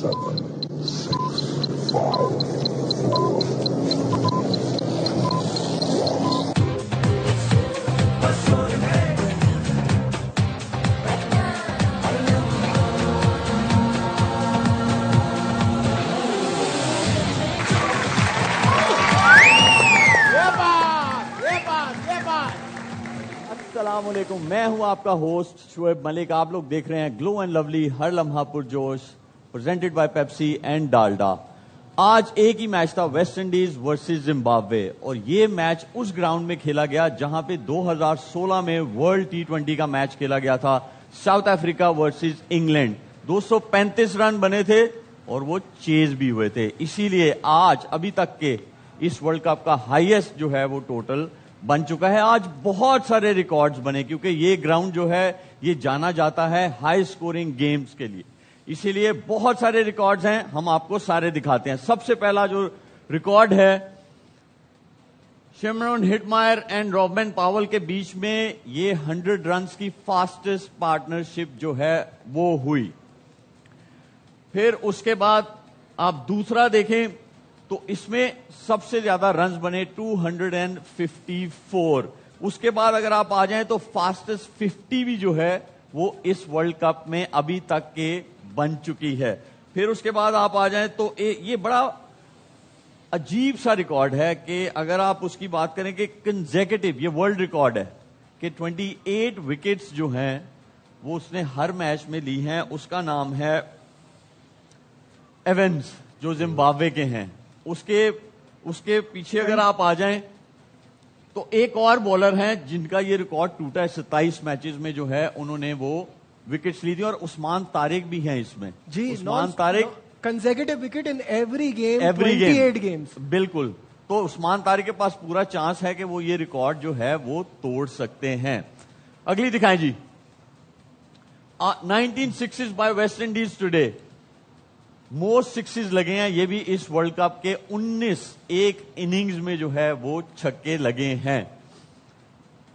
السلام علیکم، میں ہوں آپ کا ہوسٹ شعیب ملک. آپ لوگ دیکھ رہے ہیں گلو اینڈ لولی، ہر لمحہ پرجوش، presented by Pepsi and Dalda. آج ایک ہی میچ تھا، ویسٹ انڈیز ورسز زمبابوے، اور یہ میچ اس گراؤنڈ میں کھیلا گیا جہاں پہ 2016 میں ورلڈ T20 کا میچ کھیلا گیا تھا، ساؤتھ افریقہ ورسز انگلینڈ. 235 رن بنے تھے اور وہ چیز بھی ہوئے تھے. اسی لیے آج ابھی تک کے اس ورلڈ کپ کا ہائیسٹ جو ہے وہ ٹوٹل بن چکا ہے. آج بہت سارے ریکارڈز بنے کیونکہ یہ گراؤنڈ جو ہے یہ جانا جاتا ہے ہائی سکورنگ گیمز کے لیے، اسی لیے بہت سارے ریکارڈز ہیں. ہم آپ کو سارے دکھاتے ہیں. سب سے پہلا جو ریکارڈ ہے، شیمرون ہٹمائر اینڈ رابن پاول کے بیچ میں یہ 100 رنز کی فاسٹسٹ پارٹنرشپ جو ہے وہ ہوئی. پھر اس کے بعد آپ دوسرا دیکھیں تو اس میں سب سے زیادہ رنز بنے 254. اس کے بعد اگر آپ آ جائیں تو فاسٹسٹ 50 بھی جو ہے وہ اس ورلڈ کپ میں ابھی تک کے بن چکی ہے. پھر اس کے بعد آپ آ جائیں تو یہ بڑا عجیب سا ریکارڈ ہے کہ اگر آپ اس کی بات کریں کہ کنزیکٹو، یہ ورلڈ ریکارڈ ہے کہ 28 وکٹس جو ہیں وہ اس نے ہر میچ میں لی ہیں. اس کا نام ہے ایونز جو زمبابوے کے ہیں. اس کے پیچھے اگر آپ آ جائیں تو ایک اور بولر ہیں جن کا یہ ریکارڈ ٹوٹا ہے، 27 میچز میں جو ہے انہوں نے وہ وکٹس لی تھی، اور عثمان طارق بھی ہیں اس میں. جی، Usman Tariq consecutive wicket in every game, 28 games. بالکل. تو عثمان طارق کے پاس پورا چانس ہے کہ وہ یہ ریکارڈ جو ہے وہ توڑ سکتے ہیں. اگلی دکھائیں جی. 19 sixes by West Indies today. Most sixes لگے ہیں یہ بھی اس ورلڈ کپ کے. 19 ایک اننگز میں جو ہے وہ چھکے لگے ہیں.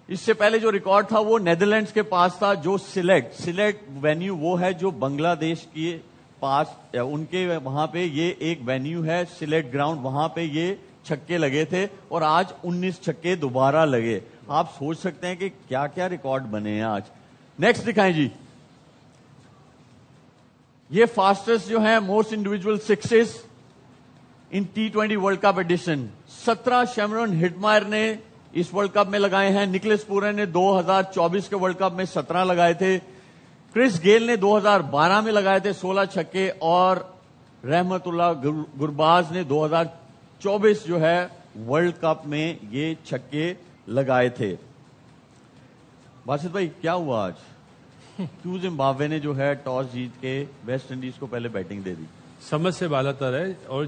اس سے پہلے جو ریکارڈ تھا وہ نیدرلینڈز کے پاس تھا، جو سلیٹ وینیو وہ ہے جو بنگلہ دیش کے پاس، ان کے وہاں پہ یہ ایک وینیو ہے سلیٹ گراؤنڈ، وہاں پہ یہ چھکے لگے تھے اور آج 19 چھکے دوبارہ لگے. آپ سوچ سکتے ہیں کہ کیا کیا ریکارڈ بنے ہیں آج. نیکسٹ دکھائیں جی. یہ فاسٹسٹ جو ہیں موسٹ انڈیویجول سکسز ان T20 ورلڈ کپ ایڈیشن. 17 شیمرون ہٹمائر نے اس ورلڈ کپ میں لگائے ہیں. نکلس پورن نے 2024 کے ورلڈ کپ میں 17 لگائے تھے. کرس گیل نے 2012 میں لگائے تھے 16 چھکے، اور رحمت اللہ گرباز نے 2024 جو ہے ورلڈ کپ میں یہ چھکے لگائے تھے. باسط بھائی کیا ہوا آج؟ کیوں زمبابوے نے جو ہے ٹاس جیت کے ویسٹ انڈیز کو پہلے بیٹنگ دے دی؟ سمجھ سے بالا تر ہے، اور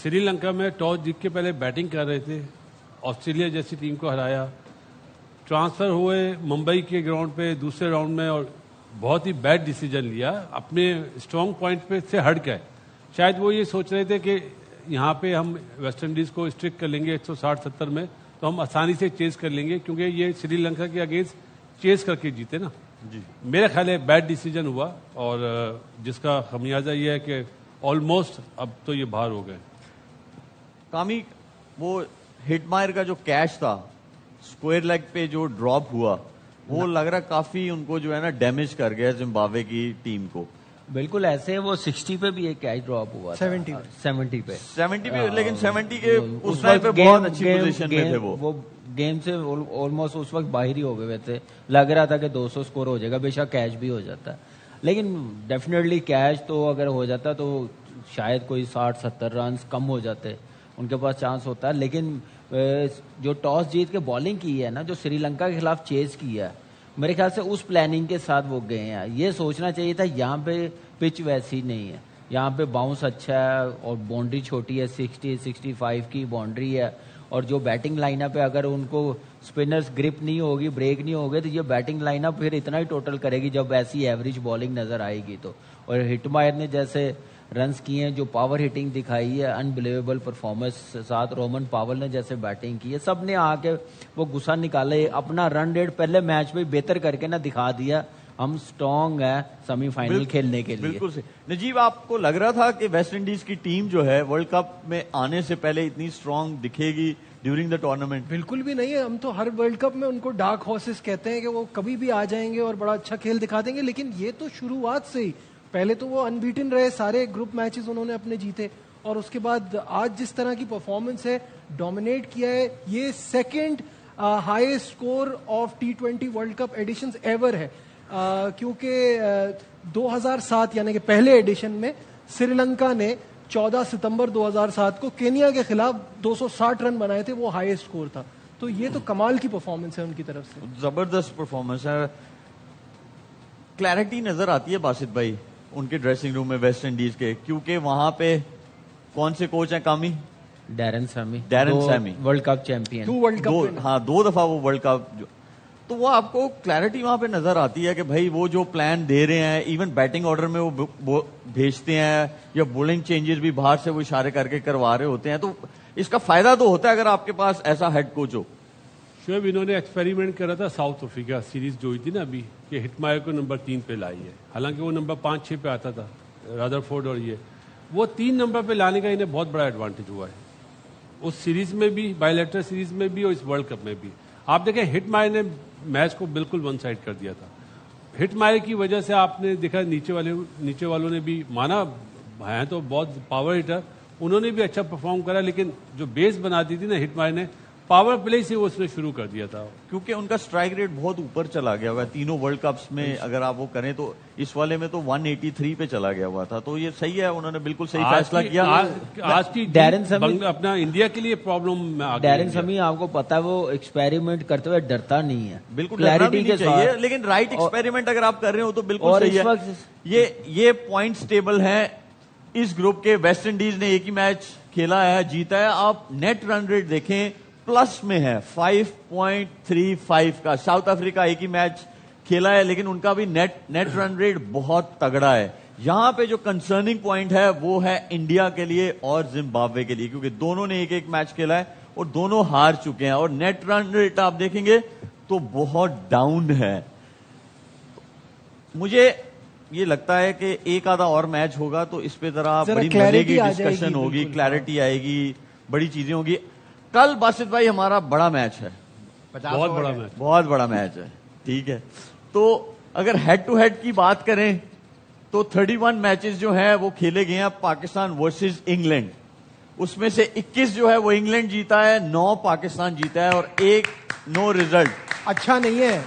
سری لنکا میں ٹاس جیت کے پہلے بیٹنگ کر رہے تھے، آسٹریلیا جیسی ٹیم کو ہرایا، ٹرانسفر ہوئے ممبئی کے گراؤنڈ پہ دوسرے راؤنڈ میں، اور بہت ہی بیڈ ڈیسیجن لیا اپنے اسٹرانگ پوائنٹ پہ سے ہٹ گئے. شاید وہ یہ سوچ رہے تھے کہ یہاں پہ ہم ویسٹ انڈیز کو اسٹرک کر لیں گے 160-70 میں تو ہم آسانی سے چیز کر لیں گے، کیونکہ یہ سری لنکا کے اگینسٹ چیز کر کے جیتے نا. جی میرا خیال ہے بیڈ ڈیسیجن ہوا، اور جس کا خمیازہ یہ ہے کہ آلموسٹ اب تو یہ باہر ہو گئے. کامی وہ ہٹمائر کا جو کیچ تھا اسکوئر لیگ پہ جو ڈراپ ہوا، وہ لگ رہا کافی ان کو جو ہے نا ڈیمیج کر گیا زمبابوے کی ٹیم کو. بالکل ایسے وہ 60 پہ بھی ایک کیچ ڈراپ ہوا تھا، 70 پہ، لیکن 70 کے اس ٹائم پہ بہت اچھی پوزیشن میں تھے. وہ گیم سے آلموسٹ اس وقت باہر ہی ہو گئے تھے، لگ رہا تھا کہ 200 سکور ہو جائے گا، بے شک کیچ بھی ہو جاتا. لیکن ڈیفینیٹلی کیچ تو اگر ہو جاتا تو شاید کوئی 60-70 رنز کم ہو جاتے، ان کے پاس چانس ہوتا ہے. لیکن جو ٹاس جیت کے بالنگ کی ہے نا، جو سری لنکا کے خلاف چیز کی ہے، میرے خیال سے اس پلاننگ کے ساتھ وہ گئے ہیں. یہ سوچنا چاہیے تھا یہاں پہ پچ ویسی نہیں ہے، یہاں پہ باؤنس اچھا ہے اور باؤنڈری چھوٹی ہے، 60-65 کی باؤنڈری ہے، اور جو بیٹنگ لائن اپ ہے اگر ان کو اسپنرز گرپ نہیں ہوگی، بریک نہیں ہوگی، تو یہ بیٹنگ لائن اپ پھر اتنا ہی ٹوٹل کرے گی جب ایسی ایوریج بالنگ نظر آئے گی. تو اور ہٹمائر نے جیسے رنز کیے ہیں، جو پاور ہٹنگ دکھائی ہے، انبلیویبل پرفارمنس ساتھ رومن پاول نے جیسے بیٹنگ کی ہے، سب نے آ کے وہ غصہ نکالے، اپنا رن ریٹ پہلے میچ میں بہتر کر کے نہ دکھا دیا. ہم اسٹرانگ ہیں سیمی فائنل کھیلنے کے لیے. بالکل سے. نجیب آپ کو لگ رہا تھا کہ ویسٹ انڈیز کی ٹیم جو ہے ورلڈ کپ میں آنے سے پہلے اتنی اسٹرانگ دکھے گی ڈیورنگ دا ٹورنامنٹ؟ بالکل بھی نہیں ہے. ہم تو ہر ورلڈ کپ میں ان کو ڈارک ہارسز کہتے ہیں کہ وہ کبھی بھی آ جائیں گے اور بڑا اچھا کھیل دکھا دیں گے, لیکن یہ تو شروعات سے ہی, پہلے تو وہ انبیٹن رہے, سارے گروپ میچز انہوں نے اپنے جیتے, اور اس کے بعد آج جس طرح کی پرفارمنس ہے, ڈومینیٹ کیا ہے. یہ second highest score of T20 world cup editions ever ہے, کیونکہ 2007 یعنی کہ پہلے ایڈیشن میں سری لنکا نے 14 ستمبر 2007 کو کینیا کے خلاف 260 رن بنائے تھے, وہ ہائیسٹ اسکور تھا. تو یہ تو کمال کی پرفارمنس ہے ان کی طرف سے, زبردست پرفارمنس ہے. کلیئرٹی نظر آتی ہے باسط بھائی ان کے ڈریسنگ روم میں ویسٹ انڈیز کے, کیونکہ وہاں پہ کون سے کوچ ہیں Kami? Daren Sammy World Cup champion, 2 World Cup, ہاں 2 دفعہ وہ ورلڈ کپ. تو وہ آپ کو کلیئرٹی وہاں پہ نظر آتی ہے کہ بھائی وہ جو پلان دے رہے ہیں, ایون بیٹنگ آرڈر میں وہ بھیجتے ہیں یا بولنگ چینجز بھی باہر سے وہ اشارے کر کے کروا رہے ہوتے ہیں, تو اس کا فائدہ تو ہوتا ہے اگر آپ کے پاس ایسا ہیڈ کوچ ہو. شعیب انہوں نے ایکسپیریمنٹ کرا تھا ساؤتھ افریقہ سیریز جو ہوئی تھی نا ابھی, کہ ہٹمائر کو نمبر 3 پہ لائی ہے, حالانکہ وہ نمبر 5-6 پہ آتا تھا رادرفورڈ, اور وہ 3 نمبر پہ لانے کا انہیں بہت بڑا ایڈوانٹیج ہوا ہے اس سیریز میں بھی, بائی لیٹر سیریز میں بھی اور اس ورلڈ کپ میں بھی. آپ دیکھیں ہٹمائر نے میچ کو بالکل ون سائڈ کر دیا تھا. ہٹمائر کی وجہ سے آپ نے دیکھا نیچے والوں نے بھی مانا, ہیں تو بہت پاور ہٹر, انہوں نے بھی اچھا پرفارم کرا, لیکن جو بیس بنا دی تھی نا ہٹمائر نے, پاور پلے سے اس نے شروع کر دیا تھا, کیونکہ ان کا اسٹرائک ریٹ بہت اوپر چلا گیا ہوا ہے تینوں ورلڈ کپس میں. اگر آپ وہ کریں تو اس والے میں تو 183 پہ چلا گیا ہوا تھا, تو یہ صحیح ہے, انہوں نے بالکل صحیح فیصلہ کیا. آج کی ڈیرن سمی اپنا انڈیا کے لیے پرابلم میں آ گئی. ڈیرن سمی آپ کو پتا ہے وہ ایکسپیریمنٹ کرتے ہوئے ڈرتا نہیں ہے, بالکل کلیئرٹی کے چاہیے, لیکن رائٹ ایکسپیریمنٹ اگر آپ کر رہے ہو تو بالکل صحیح ہے. یہ پوائنٹس ٹیبل ہیں اس گروپ کے. ویسٹ انڈیز نے ایک ہی میچ کھیلا ہے, جیتا ہے. آپ نیٹ رن ریٹ دیکھیں پلس میں ہے 5.35 کا. ساؤتھ افریقہ ایک ہی میچ کھیلا ہے لیکن ان کا بھی نیٹ رن ریٹ بہت تگڑا ہے. یہاں پہ جو کنسرننگ پوائنٹ ہے وہ ہے انڈیا کے لیے اور زمبابوے کے لیے, کیونکہ دونوں نے ایک میچ کھیلا ہے اور دونوں ہار چکے ہیں, اور نیٹ رن ریٹ آپ دیکھیں گے تو بہت ڈاؤن ہے. مجھے یہ لگتا ہے کہ ایک آدھا اور میچ ہوگا تو اس پہ ذرا بڑی مزے کی ڈسکشن ہوگی, کلیئرٹی آئے گی, بڑی چیزیں ہوگی. کل باسط بھائی ہمارا بڑا میچ ہے, بہت بڑا میچ ہے, ٹھیک ہے. تو اگر ہیڈ ٹو ہیڈ کی بات کریں تو 31 میچز جو ہیں وہ کھیلے گئے ہیں پاکستان ورسز انگلینڈ. اس میں سے 21 جو ہے وہ انگلینڈ جیتا ہے, 9 پاکستان جیتا ہے, اور 1 نو ریزلٹ. اچھا نہیں ہے,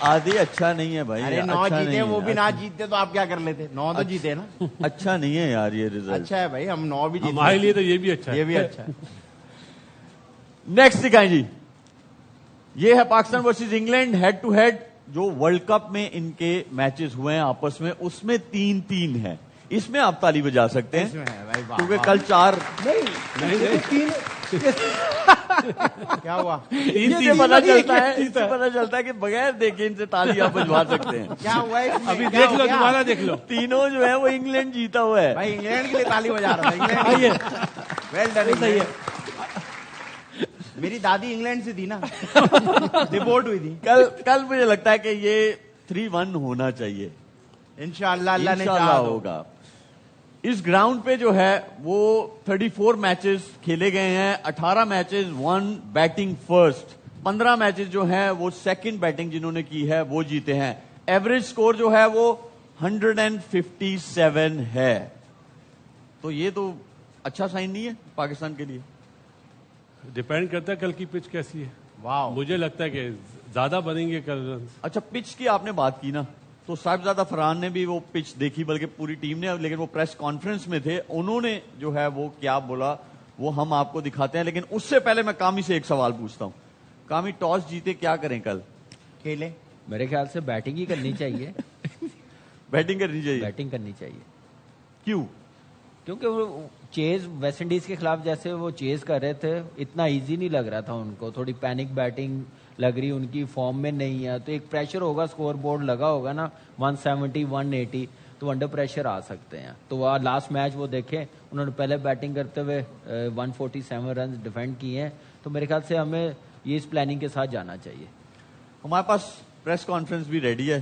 آدھی اچھا نہیں ہے بھائی. 9 جیتے وہ بھی نہ جیتے تو آپ کیا کر لیتے, 9 تو جیتے نا. اچھا نہیں ہے یار یہ ریزلٹ. اچھا ہے بھائی, ہم 9 بھی جیتے, ہمارے لیے تو یہ بھی اچھا ہے, یہ بھی اچھا ہے. نیکسٹ دکھائیں جی, یہ ہے Pakistan versus England head to head. جو ورلڈ کپ میں ان کے میچز ہوئے ہیں آپس میں, اس میں 3-3 ہیں. اس میں آپ تالی بجا سکتے ہیں کیونکہ کل 4 کیا ہوا, پتا چلتا ہے, اس سے پتا چلتا ہے کہ بغیر دیکھے ان سے تالی آپ بجوا سکتے ہیں. کیا ہوا ہے ابھی دیکھ لو, دوبارہ دیکھ لو. تینوں جو ہے وہ انگلینڈ جیتا ہوا ہے بھائی, انگلینڈ کے لیے تالی بجا رہا تھا. Well done. میری دادی انگلینڈ سے تھی نا, ڈپورٹ ہوئی تھی. کل مجھے لگتا ہے کہ یہ 3-1 ہونا چاہیے انشاءاللہ, اللہ نے انشاءاللہ ہوگا. اس گراؤنڈ پہ جو ہے وہ 34 میچز کھیلے گئے ہیں, 18 میچز 1 بیٹنگ فرسٹ, 15 میچز جو ہیں وہ سیکنڈ بیٹنگ جنہوں نے کی ہے وہ جیتے ہیں. ایوریج سکور جو ہے وہ 157 ہے. تو یہ تو اچھا سائن نہیں ہے پاکستان کے لیے. ڈپینڈ کرتا ہے کل کی پچ کیسی ہے. واو, مجھے لگتا ہے کہ زیادہ بنیں گے کل رنز. اچھا پچ کی آپ نے بات کی نا, تو صاحبزادہ فرحان نے بھی وہ پچ دیکھی, بلکہ پوری ٹیم نے, لیکن وہ پریس کانفرنس میں تھے, انہوں نے جو ہے وہ کیا بولا وہ ہم آپ کو دکھاتے ہیں. لیکن اس سے پہلے میں کامی سے ایک سوال پوچھتا ہوں. کامی, ٹاس جیتے کیا کریں کل؟ کھیلے. میرے خیال سے بیٹنگ ہی کرنی چاہیے. بیٹنگ کرنی چاہیے. بیٹنگ کرنی چاہیے. کیوں؟ کیونکہ وہ چیز ویسٹ انڈیز کے خلاف جیسے وہ چیز کر رہے تھے, اتنا ایزی نہیں لگ رہا تھا ان کو. تھوڑی پینک بیٹنگ لگ رہی, ان کی فارم میں نہیں ہے, تو ایک پریشر ہوگا, اسکور بورڈ لگا ہوگا نا 170 180, تو انڈر پریشر آ سکتے ہیں. تو وہ لاسٹ میچ وہ دیکھیں, انہوں نے پہلے بیٹنگ کرتے ہوئے 147 رنز ڈیفینڈ کیے ہیں. تو میرے خیال سے ہمیں یہ اس پلاننگ کے ساتھ جانا چاہیے. ہمارے پاس پریس کانفرنس بھی ریڈی ہے,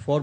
4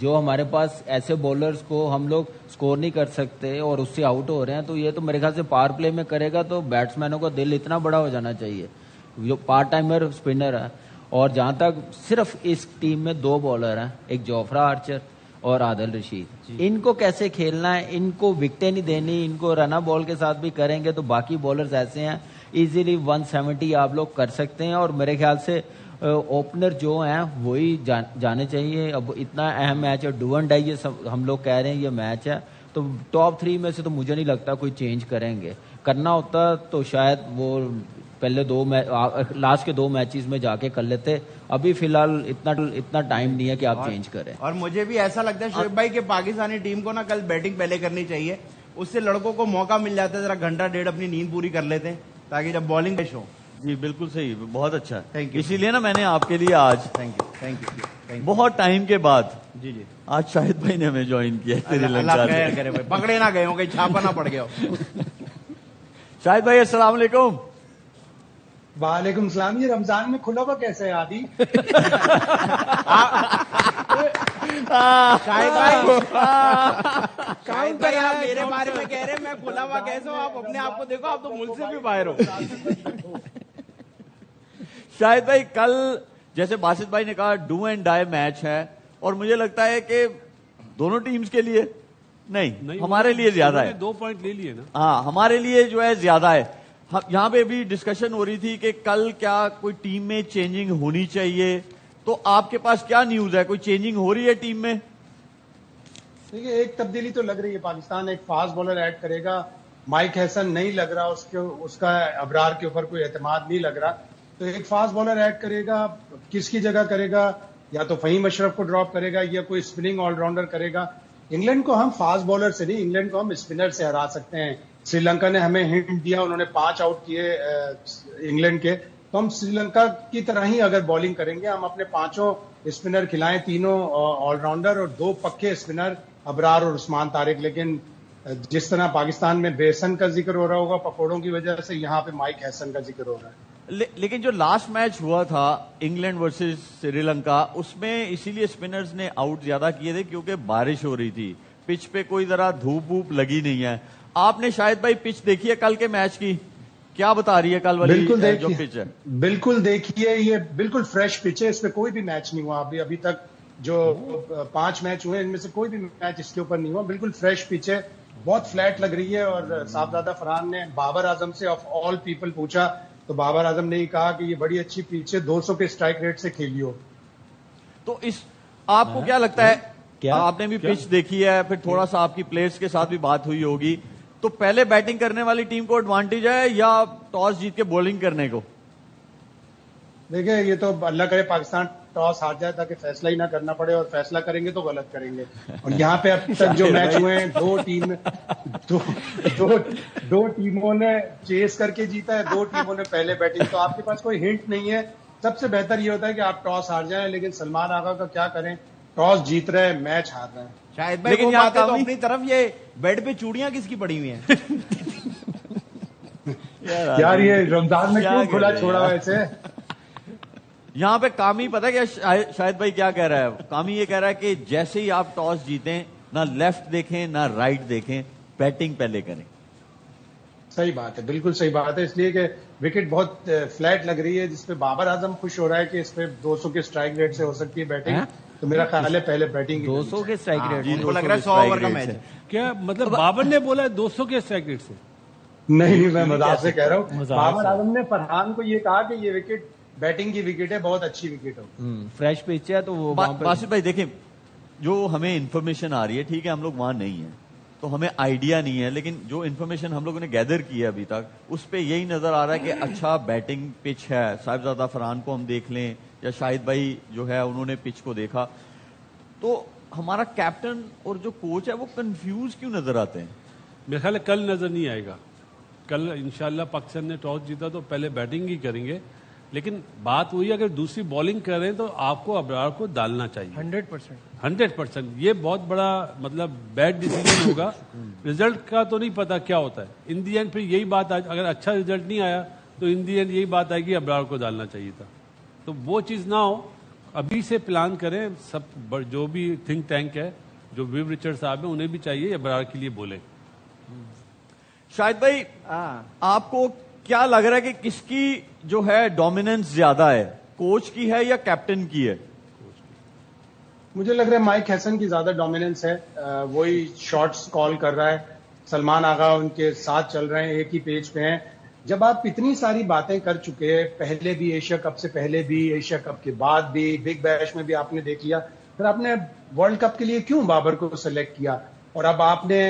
جو ہمارے پاس ایسے بولرز کو ہم لوگ سکور نہیں کر سکتے اور اس سے آؤٹ ہو رہے ہیں, تو یہ تو میرے خیال سے پاور پلے میں کرے گا تو بیٹسمینوں کا دل اتنا بڑا ہو جانا چاہیے. جو پارٹ ٹائمر اسپنر ہے, اور جہاں تک صرف اس ٹیم میں 2 بالر ہیں, ایک جوفرا آرچر اور عادل رشید, ان کو کیسے کھیلنا ہے, ان کو وکٹیں نہیں دینی, ان کو رنا بال کے ساتھ بھی کریں گے تو باقی بالرز ایسے ہیں ایزیلی 170 آپ لوگ کر سکتے ہیں. اور میرے خیال سے اوپنر جو ہیں وہی جانے چاہیے. اب اتنا اہم میچ ہے, ڈو اینڈ ڈائی یہ ہم لوگ کہہ رہے ہیں یہ میچ ہے, تو ٹاپ 3 میں سے تو مجھے نہیں لگتا کوئی چینج کریں گے. کرنا ہوتا تو شاید وہ پہلے لاسٹ کے 2 میچز میں جا کے کر لیتے. ابھی فی الحال اتنا ٹائم نہیں ہے کہ آپ چینج کریں. اور مجھے بھی ایسا لگتا ہے شعیب بھائی کہ پاکستانی ٹیم کو نا کل بیٹنگ پہلے کرنی چاہیے, اس سے لڑکوں کو موقع مل جاتا ہے ذرا گھنٹہ ڈیڑھ اپنی نیند پوری کر لیتے ہیں تاکہ جب بالنگ پیش ہو. جی بالکل صحیح, بہت اچھا. Thank you. اسی لیے نا میں نے آپ کے لیے آج تھینک یو. بہت ٹائم کے بعد جی جی آج شاہد بھائی نے ہمیں جوائن کیا سری اللہ لنکا خیر سے. کرے بھائی, پکڑے نہ گئے ہو, کہیں چھاپا نہ پڑ گیا ہو. شاہد بھائی السلام علیکم. وعلیکم السلام. یہ رمضان میں کھلا ہوا کیسے ہے عادی؟ شاہد بھائی شاہد بھائی آپ میرے بارے میں کہہ رہے ہیں میں کھلا ہوا کیسے ہوں, آپ اپنے آپ کو دیکھو, آپ تو ملک سے بھی باہر ہو. شاہد بھائی کل جیسے باسط بھائی نے کہا ڈو اینڈ ڈائی میچ ہے, اور مجھے لگتا ہے کہ دونوں ٹیمز کے لیے نہیں ہمارے لیے زیادہ ہے. 2 پوائنٹ لے لیے نا. ہاں ہمارے لیے جو ہے زیادہ ہے. یہاں پہ بھی ڈسکشن ہو رہی تھی کہ کل کیا کوئی ٹیم میں چینجنگ ہونی چاہیے, تو آپ کے پاس کیا نیوز ہے, کوئی چینجنگ ہو رہی ہے ٹیم میں؟ دیکھیے ایک تبدیلی تو لگ رہی ہے, پاکستان ایک فاسٹ بالر ایڈ کرے گا. مائک حسن نہیں لگ رہا, اس کا ابرار کے اوپر کوئی اعتماد نہیں لگ رہا, تو ایک فاسٹ بالر ایڈ کرے گا. کس کی جگہ کرے گا, یا تو فہیم اشرف کو ڈراپ کرے گا یا کوئی اسپننگ آل راؤنڈر کرے گا. انگلینڈ کو ہم فاسٹ بالر سے نہیں, انگلینڈ کو ہم اسپنر سے ہرا سکتے ہیں. سری لنکا نے ہمیں ہنٹ دیا, انہوں نے 5 آؤٹ کیے انگلینڈ کے, تو ہم سری لنکا کی طرح ہی اگر بالنگ کریں گے, ہم اپنے 5 اسپنر کھلائیں, 3 آل راؤنڈر اور 2 پکے اسپنر ابرار اور عثمان طارق. لیکن جس طرح پاکستان میں بیسن کا ذکر ہو رہا ہوگا پکوڑوں کی وجہ سے, یہاں پہ مائک حسن کا ذکر ہو رہا ہے. لیکن جو لاسٹ میچ ہوا تھا انگلینڈ ورسز سری لنکا, اس میں اسی لیے اسپنرز نے آؤٹ زیادہ کیے تھے کیونکہ بارش ہو رہی تھی, پچ پہ کوئی ذرا دھوپ ووپ لگی نہیں ہے. آپ نے شاید بھائی پچ دیکھی ہے کل کے میچ کی, کیا بتا رہی ہے کل والی جو پچ ہے؟ بالکل دیکھیے, یہ بالکل فریش پچ ہے, اس پہ کوئی بھی میچ نہیں ہوا ابھی تک. جو 5 میچ ہوئے ان میں سے کوئی بھی میچ اس کے اوپر نہیں ہوا. بالکل فریش پچ ہے, بہت فلیٹ لگ رہی ہے. اور صاحبزادہ فرحان نے بابر اعظم سے آف آل پیپل پوچھا تو بابر اعظم نے کہا کہ یہ بڑی اچھی پچ ہے, 200 کے اسٹرائک ریٹ سے کھیلی ہو. تو اس آپ کو کیا لگتا ہے, آپ نے بھی پچ دیکھی ہے, پھر تھوڑا سا آپ کی پلیئرز کے ساتھ بھی بات ہوئی ہوگی, تو پہلے بیٹنگ کرنے والی ٹیم کو ایڈوانٹیج ہے یا ٹاس جیت کے بولنگ کرنے کو؟ دیکھیں یہ تو اللہ کرے پاکستان ٹاس ہار جائے تاکہ فیصلہ ہی نہ کرنا پڑے, اور فیصلہ کریں گے تو غلط کریں گے. اور یہاں پہ اب تک جو میچ ہوئے ہیں 2 ٹیموں نے چیس کر کے جیتا ہے, 2 ٹیموں نے پہلے بیٹنگ. تو آپ کے پاس کوئی ہنٹ نہیں ہے. سب سے بہتر یہ ہوتا ہے کہ آپ ٹاس ہار جائیں, لیکن سلمان آغا کا کیا کریں, ٹاس جیت رہے ہیں, میچ ہار رہے ہیں. شاہد بھائی وہ بات ہے تو اپنی طرف, یہ بیڈ پہ چوڑیاں کس کی پڑی ہوئی ہیں؟ یار یہ رمضان میں کیوں کھلا چھوڑا ویسے؟ یہاں پہ کامی پتہ کیا شاہد بھائی کیا کہہ رہا ہے, کامی یہ کہہ رہا ہے کہ جیسے ہی آپ ٹاس جیتیں نہ لیفٹ دیکھیں نہ رائٹ دیکھیں, بیٹنگ پہلے کریں. صحیح بات ہے, بالکل صحیح بات ہے. اس لیے کہ وکٹ بہت فلیٹ لگ رہی ہے, جس پہ بابر اعظم خوش ہو رہا ہے کہ اس پہ 200 کے اسٹرائک ریٹ سے ہو سکتی ہے بیٹنگ. تو میرا خیال ہے پہلے بیٹنگ 200 کے اسٹرائک ریٹ. ان کو لگ رہا ہے 100 اوور کا میچ ہے. کیا مطلب بابر نے بولا 200 کے اسٹرائک ریٹ سے؟ نہیں, میں مذاق سے کہہ رہا ہوں. بابر اعظم نے فرحان کو یہ کہا کہ یہ وکٹ بیٹنگ کی وکٹ ہے, بہت اچھی وکٹ ہو, فریش پچ ہے. تو وہ باسط بھائی دیکھیں, جو ہمیں انفارمیشن آ رہی ہے, ٹھیک ہے ہم لوگ وہاں نہیں ہیں تو ہمیں آئیڈیا نہیں ہے, لیکن جو انفارمیشن ہم لوگوں نے گیدر کی ہے ابھی تک, اس پہ یہی نظر آ رہا ہے کہ اچھا بیٹنگ پچ ہے. صاحبزادہ فرحان کو ہم دیکھ لیں یا شاہد بھائی جو ہے انہوں نے پچ کو دیکھا, تو ہمارا کیپٹن اور جو کوچ ہے وہ کنفیوز کیوں نظر آتے ہیں؟ میرے خیال ہے کل نظر نہیں آئے گا. کل انشاءاللہ پاکستان نے ٹاس جیتا تو پہلے بیٹنگ ہی کریں گے, لیکن بات وہی اگر دوسری بالنگ کر رہے ہیں تو آپ کو ابرار کو ڈالنا چاہیے 100%. یہ بہت بڑا مطلب بیڈ ڈیسیجن ہوگا. رزلٹ کا تو نہیں پتا کیا ہوتا ہے, ان دی اینڈ پھر یہی بات, اگر اچھا رزلٹ نہیں آیا تو ان دی اینڈ یہی بات آئے گی ابرار کو ڈالنا چاہیے تھا. تو وہ چیز نہ ہو, ابھی سے پلان کریں. سب جو بھی تھنک ٹینک ہے, جو ویو رچرڈ صاحب ہیں, انہیں بھی چاہیے ابرار کے لیے بولیں. شاہد بھائی, آپ کو کیا لگ رہا ہے کہ کس کی جو ہے ڈومیننس زیادہ ہے, کوچ کی ہے یا کیپٹن کی ہے؟ مجھے لگ رہا ہے مائک ہیسن کی زیادہ ڈومیننس ہے. وہی شارٹس کال کر رہا ہے, سلمان آغا ان کے ساتھ چل رہے ہیں, ایک ہی پیج پہ ہیں. جب آپ اتنی ساری باتیں کر چکے ہیں, پہلے بھی ایشیا کپ سے پہلے بھی, ایشیا کپ کے بعد بھی, بگ بیش میں بھی آپ نے دیکھ لیا, پھر آپ نے ورلڈ کپ کے لیے کیوں بابر کو سلیکٹ کیا؟ اور اب آپ نے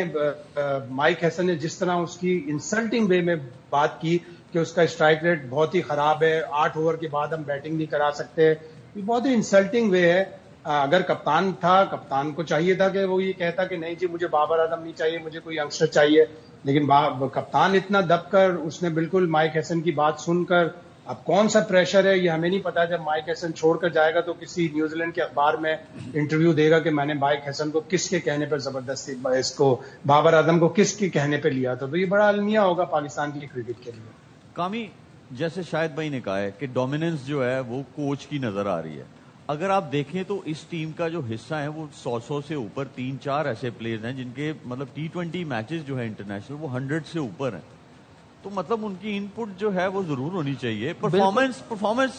مائک ہیسن نے جس طرح اس کی انسلٹنگ وے میں بات کی کہ اس کا اسٹرائک ریٹ بہت ہی خراب ہے, 8 اوور کے بعد ہم بیٹنگ نہیں کرا سکتے, یہ بہت ہی انسلٹنگ وے ہے. اگر کپتان تھا, کپتان کو چاہیے تھا کہ وہ یہ کہتا کہ نہیں جی مجھے بابر اعظم نہیں چاہیے, مجھے کوئی ینگسٹر چاہیے. لیکن کپتان اتنا دب کر اس نے بالکل مائک ہیسن کی بات سن کر, اب کون سا پریشر ہے یہ ہمیں نہیں پتا. جب مائک ہیسن چھوڑ کر جائے گا تو کسی نیوزی لینڈ کے اخبار میں انٹرویو دے گا کہ میں نے مائک ہیسن کو کس کے کہنے پر زبردستی, اس کو بابر اعظم کو کس کے کہنے پہ لیا تھا. تو یہ بڑا المیہ ہوگا پاکستان کی کرکٹ کے لیے. کامی, جیسے شاہد بھائی نے کہا ہے کہ ڈومیننس جو ہے وہ کوچ کی نظر آ رہی ہے. اگر آپ دیکھیں تو اس ٹیم کا جو حصہ ہے وہ 100 سے اوپر 3-4 ایسے پلیئرز ہیں جن کے مطلب T20 میچز جو ہے انٹرنیشنل وہ 100 سے اوپر ہیں. تو مطلب ان کی ان پٹ جو ہے وہ ضرور ہونی چاہیے. پرفارمنس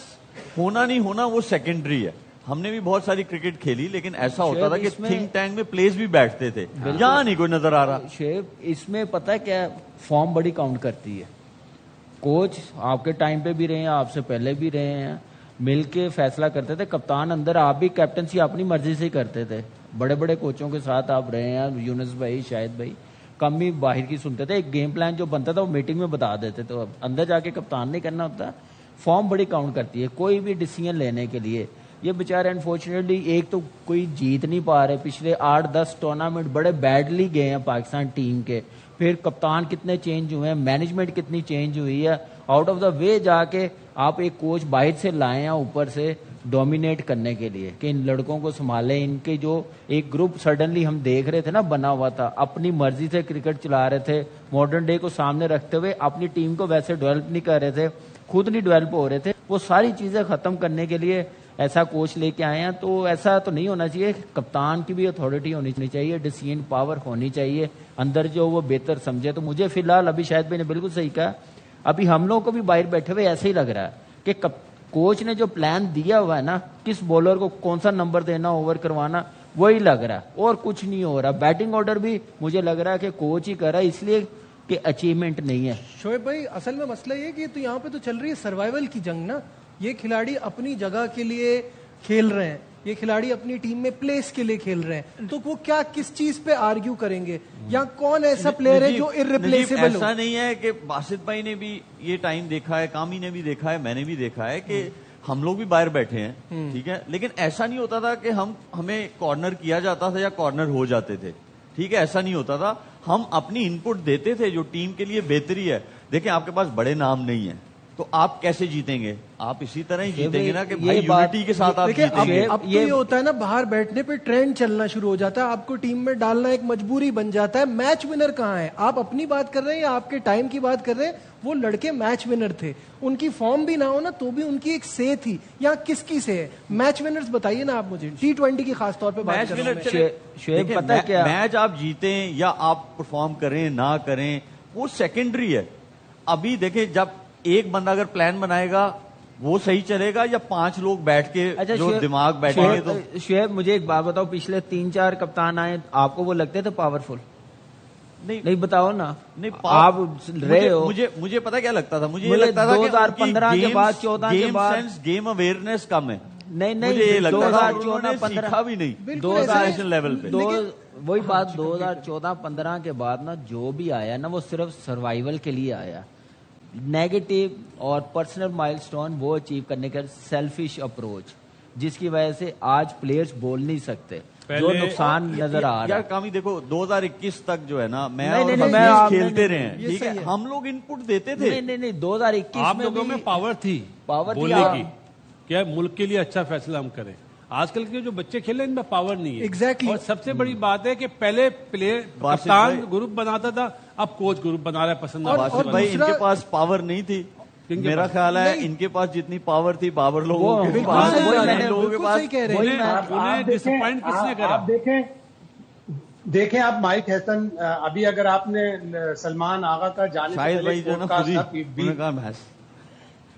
ہونا نہیں ہونا وہ سیکنڈری ہے. ہم نے بھی بہت ساری کرکٹ کھیلی, لیکن ایسا ہوتا تھا کہ تھنک ٹینک میں پلیئرز بھی بیٹھتے تھے, یہاں نہیں کوئی نظر آ رہا. شیب, اس میں پتہ ہے کیا, فارم بڑی کاؤنٹ کرتی ہے. کوچ آپ کے ٹائم پہ بھی رہے ہیں, آپ سے پہلے بھی رہے ہیں, مل کے فیصلہ کرتے تھے. کپتان اندر آپ بھی کیپٹنسی اپنی مرضی سے ہی کرتے تھے. بڑے بڑے کوچوں کے ساتھ آپ رہے ہیں, یونس بھائی, شاہد بھائی, کم ہی باہر کی سنتے تھے. ایک گیم پلان جو بنتا تھا وہ میٹنگ میں بتا دیتے, تو اندر جا کے کپتان نہیں کرنا ہوتا. فارم بڑی کاؤنٹ کرتی ہے کوئی بھی ڈیسیژن لینے کے لیے. یہ بیچارے انفارچونیٹلی ایک تو کوئی جیت نہیں پا رہے, پچھلے 8-10 ٹورنامنٹ بڑے بیڈلی گئے ہیں پاکستان ٹیم کے. پھر کپتان کتنے چینج ہوئے ہیں, مینجمنٹ کتنی چینج ہوئی ہے. آؤٹ آف دا وے جا کے آپ ایک کوچ باہر سے لائے ہیں اوپر سے ڈومینیٹ کرنے کے لیے کہ ان لڑکوں کو سنبھالیں. ان کے جو ایک گروپ سڈنلی ہم دیکھ رہے تھے نا بنا ہوا تھا, اپنی مرضی سے کرکٹ چلا رہے تھے, ماڈرن ڈے کو سامنے رکھتے ہوئے اپنی ٹیم کو ویسے ڈیولپ نہیں کر رہے تھے, خود نہیں ڈیولپ ہو رہے تھے. وہ ساری چیزیں ختم کرنے کے لیے ایسا کوچ لے کے آئے ہیں. تو ایسا تو نہیں ہونا چاہیے. کپتان کی بھی اتھارٹی ہونی چاہیے, ڈیسیژن پاور ہونی چاہیے, اندر جو وہ بہتر سمجھے. تو مجھے فی الحال ابھی شاہد بھائی نے بالکل صحیح کہا, ابھی ہم لوگوں کو بھی باہر بیٹھے ہوئے ایسے ہی لگ رہا ہے کہ کوچ نے جو پلان دیا ہوا ہے نا, کس بولر کو کون سا نمبر دینا, اوور کروانا, وہی لگ رہا ہے اور کچھ نہیں ہو رہا. بیٹنگ آرڈر بھی مجھے لگ رہا ہے کہ کوچ ہی کر رہا ہے, اس لیے کہ اچیومنٹ نہیں ہے. شعیب بھائی, اصل میں مسئلہ یہ کہ تو یہاں پہ تو چل رہی ہے سروائیول کی جنگ نا. یہ کھلاڑی اپنی جگہ کے لیے کھیل رہے ہیں, یہ کھلاڑی اپنی ٹیم میں پلیس کے لیے کھیل رہے ہیں. تو وہ کیا کس چیز پہ آرگیو کریں گے, یا کون ایسا پلیئر ہے جو irreplaceable ہو؟ ایسا نہیں ہے کہ باسط بھائی نے بھی یہ ٹائم دیکھا ہے, کامی نے بھی دیکھا ہے, میں نے بھی دیکھا ہے کہ ہم لوگ بھی باہر بیٹھے ہیں, ٹھیک ہے, لیکن ایسا نہیں ہوتا تھا کہ ہمیں کارنر کیا جاتا تھا یا کارنر ہو جاتے تھے, ٹھیک ہے, ایسا نہیں ہوتا تھا. ہم اپنی ان پٹ دیتے تھے جو ٹیم کے لیے بہتری ہے. دیکھیں آپ کے پاس بڑے نام نہیں ہیں تو آپ کیسے جیتیں گے؟ آپ اسی طرح ہی جیتیں گے نا کہ بھائی یونٹی کے ساتھ آپ جیتیں گے. اب تو یہ ہوتا ہے نا, باہر بیٹھنے پہ ٹرینڈ چلنا شروع ہو جاتا ہے, آپ کو ٹیم میں ڈالنا ایک مجبوری بن جاتا ہے. میچ ونر کہاں ہے؟ آپ اپنی بات کر رہے ہیں یا آپ کے ٹائم کی بات کر رہے ہیں؟ وہ لڑکے میچ ونر تھے, ان کی فارم بھی نہ ہو نا تو بھی ان کی ایک سے تھی. یا کس کی سے ہے میچ ونرز بتائیے نا آپ مجھے, T20 کی خاص طور پہ بات کر رہے ہیں. میچ آپ جیتیں یا آپ پرفارم کریں نہ کریں وہ سیکنڈری ہے. ابھی دیکھیں جب ایک بندہ اگر پلان بنائے گا وہ صحیح چلے گا, یا 5 لوگ بیٹھ کے جو دماغ بیٹھیں گے. تو شعیب مجھے ایک بات بتاؤ, پچھلے 3-4 کپتان آئے, آپ کو وہ لگتے تھے پاورفل؟ نہیں بتاؤ نا. نہیں آپ رہے ہو, مجھے پتا کیا لگتا تھا, مجھے یہ لگتا تھا 2015 کے بعد 14 کے بعد گیم اویئرنیس کم ہے. نہیں مجھے یہ لگتا تھا 2014-15 بھی نہیں, انٹرنیشنل لیول پہ. وہی بات 2014-15 کے بعد نا جو بھی آیا نا وہ صرف سروائیول کے لیے آیا. نیگیٹو اور پرسنل مائل سٹون وہ اچیو کرنے کا سیلفش اپروچ, جس کی وجہ سے آج پلیئرز بول نہیں سکتے, جو نقصان نظر آ رہا ہے. کامی دیکھو 2021 تک جو ہے نا میں اور کھیلتے رہے ہیں, ٹھیک ہے, ہم لوگ ان پٹ دیتے تھے. نہیں 2021 آپ لوگوں میں پاور تھی بولنے کی, کیا ملک کے لیے اچھا فیصلہ ہم کریں. آج کل کے جو بچے کھیلے ان میں پاور نہیں ہے. ایگزیکٹلی. اور سب سے بڑی بات ہے کہ پہلے پلیئر کپتان گروپ بناتا تھا, اب کوچ گروپ بنا رہا ہے پسند. بھائی ان کے پاس پاور نہیں تھی, میرا خیال ہے ان کے پاس جتنی پاور تھی بابر لوگوں کے بالکل پاس صحیح وہی کہہ رہے ہیں، لوگوں کے بالکل پاس صحیح کہہ رہے ہیں۔ انہیں ڈسپوائنٹ کس نے کرا؟ آپ دیکھیں آپ مائک ہیسن، ابھی اگر آپ نے سلمان آغا کا جانے سے شاہد پہلے بھائی جو ہے نا خود ہی پوڈکاسٹ تھا، انہوں نے کہا محض